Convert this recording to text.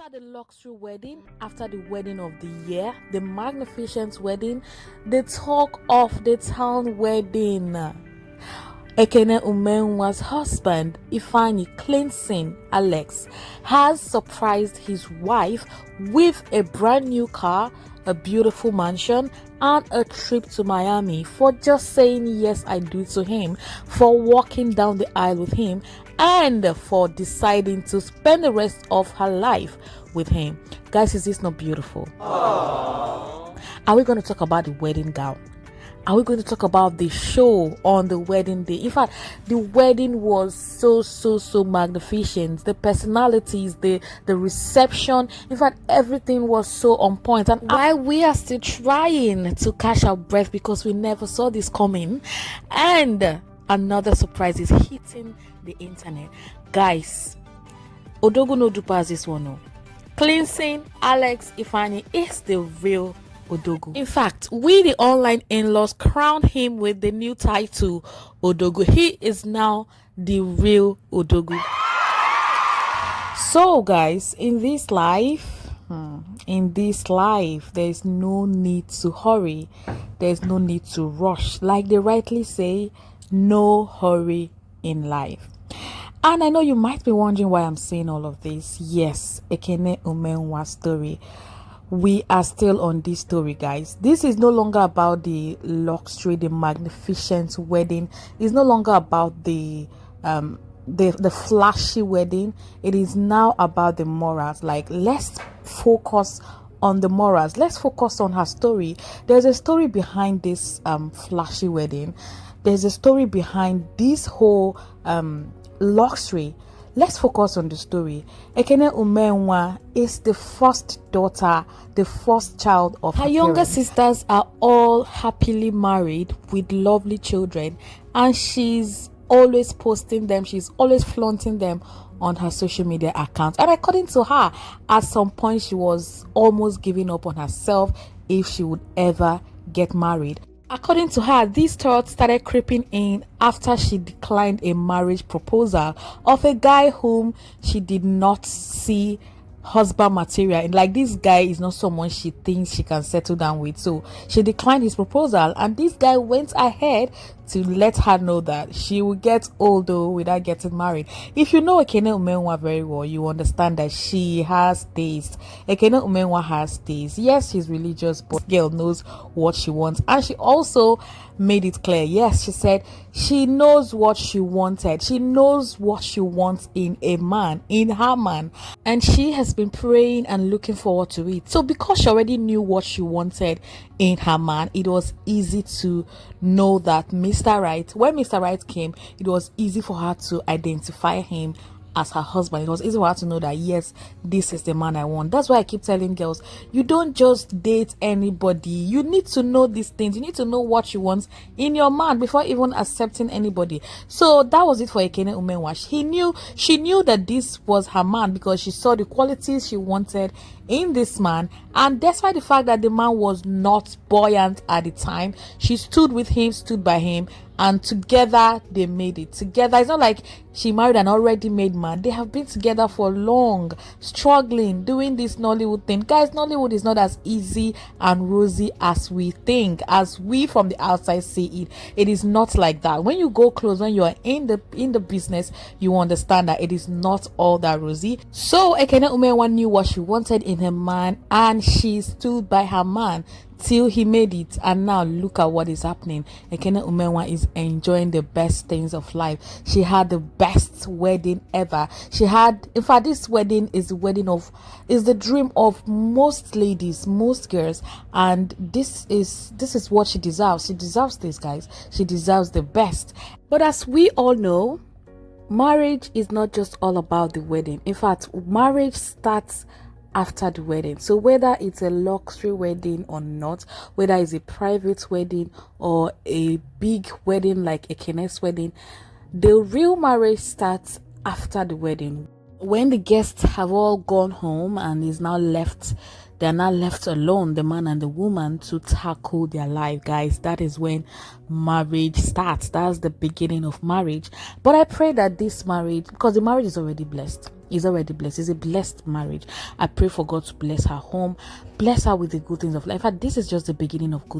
After the luxury wedding, after the wedding of the year, the magnificent wedding, the talk of the town wedding, Ekene Umenwa's husband, Ifeanyi Cleansing Alex, has surprised his wife with a brand new car, a beautiful mansion, and a trip to Miami for just saying yes I do to him, for walking down the aisle with him, and for deciding to spend the rest of her life with him. Guys, is this not beautiful? Aww. Are we going to talk about the wedding gown? Are we going to talk about the show on the wedding day? In fact, the wedding was so magnificent. The personalities, the reception, in fact, everything was so on point. And while we are still trying to catch our breath because we never saw this coming, and another surprise is hitting the internet. Guys, Odogu no dupas this one. No. Cleansing Alex Ifeanyi is the real Odogu. In fact, we the online in-laws crowned him with the new title Odogu. He is now the real Odogu. So guys, in this life, there's no need to hurry. There's no need to rush. Like they rightly say, no hurry in life. And I know you might be wondering why I'm saying all of this. Yes, Ekene Umenwa's story. We are still on this story, guys. This is no longer about the luxury, the magnificent wedding. It's no longer about the flashy wedding. It is now about the morals. Like, let's focus on the morals. Let's focus on her story. There's a story behind this flashy wedding. There's a story behind this whole luxury. Let's focus on the story. Ekene Umenwa is the first daughter, the first child of her younger sisters are all happily married with lovely children, and she's always posting them, she's always flaunting them on her social media accounts. And according to her, at some point she was almost giving up on herself if she would ever get married. According to her, these thoughts started creeping in after she declined a marriage proposal of a guy whom she did not see husband material. And like, this guy is not someone she thinks she can settle down with. So she declined his proposal, and this guy went ahead to let her know that she will get old though without getting married. If you know Ekene Umenwa very well, you understand that she has taste. Ekene Umenwa has taste. Yes, she's religious, but girl knows what she wants. And she also made it clear. Yes, she said she knows what she wanted. She knows what she wants in a man, in her man. And she has been praying and looking forward to it. So because she already knew what she wanted in her man, it was easy to know that Mr. Right, when Mr. Right came, it was easy for her to identify him as her husband. It was easy for her to know that yes, this is the man I want. That's why I keep telling girls, you don't just date anybody. You need to know these things. You need to know what you want in your man before even accepting anybody. So that was it for Ekene Umenwa. She knew that this was her man because she saw the qualities she wanted in this man, and despite the fact that the man was not buoyant at the time, she stood with him, stood by him, and together they made it. Together, it's not like she married an already made man. They have been together for long, struggling, doing this Nollywood thing. Guys, Nollywood is not as easy and rosy as we think, as we from the outside see it. It is not like that. When you go close, when you are in the business, you understand that it is not all that rosy. So Ekene Umenwa knew what she wanted in her man, and she stood by her man till he made it. And now look at what is happening. Ekene Umenwa is enjoying the best things of life. She had the best wedding ever. She had, in fact, this wedding is the dream of most ladies, most girls, and this is what she deserves. She deserves this, guys. She deserves the best. But as we all know, marriage is not just all about the wedding. In fact, marriage starts after the wedding. So whether it's a luxury wedding or not, whether it's a private wedding or a big wedding like Ekene's wedding, the real marriage starts after the wedding. When the guests have all gone home and they're now left alone, the man and the woman, to tackle their life, guys. That is when marriage starts. That's the beginning of marriage. But I pray that this marriage, because the marriage is already blessed, Is already blessed. It's a blessed marriage. I pray for God to bless her home, bless her with the good things of life. In fact, this is just the beginning of good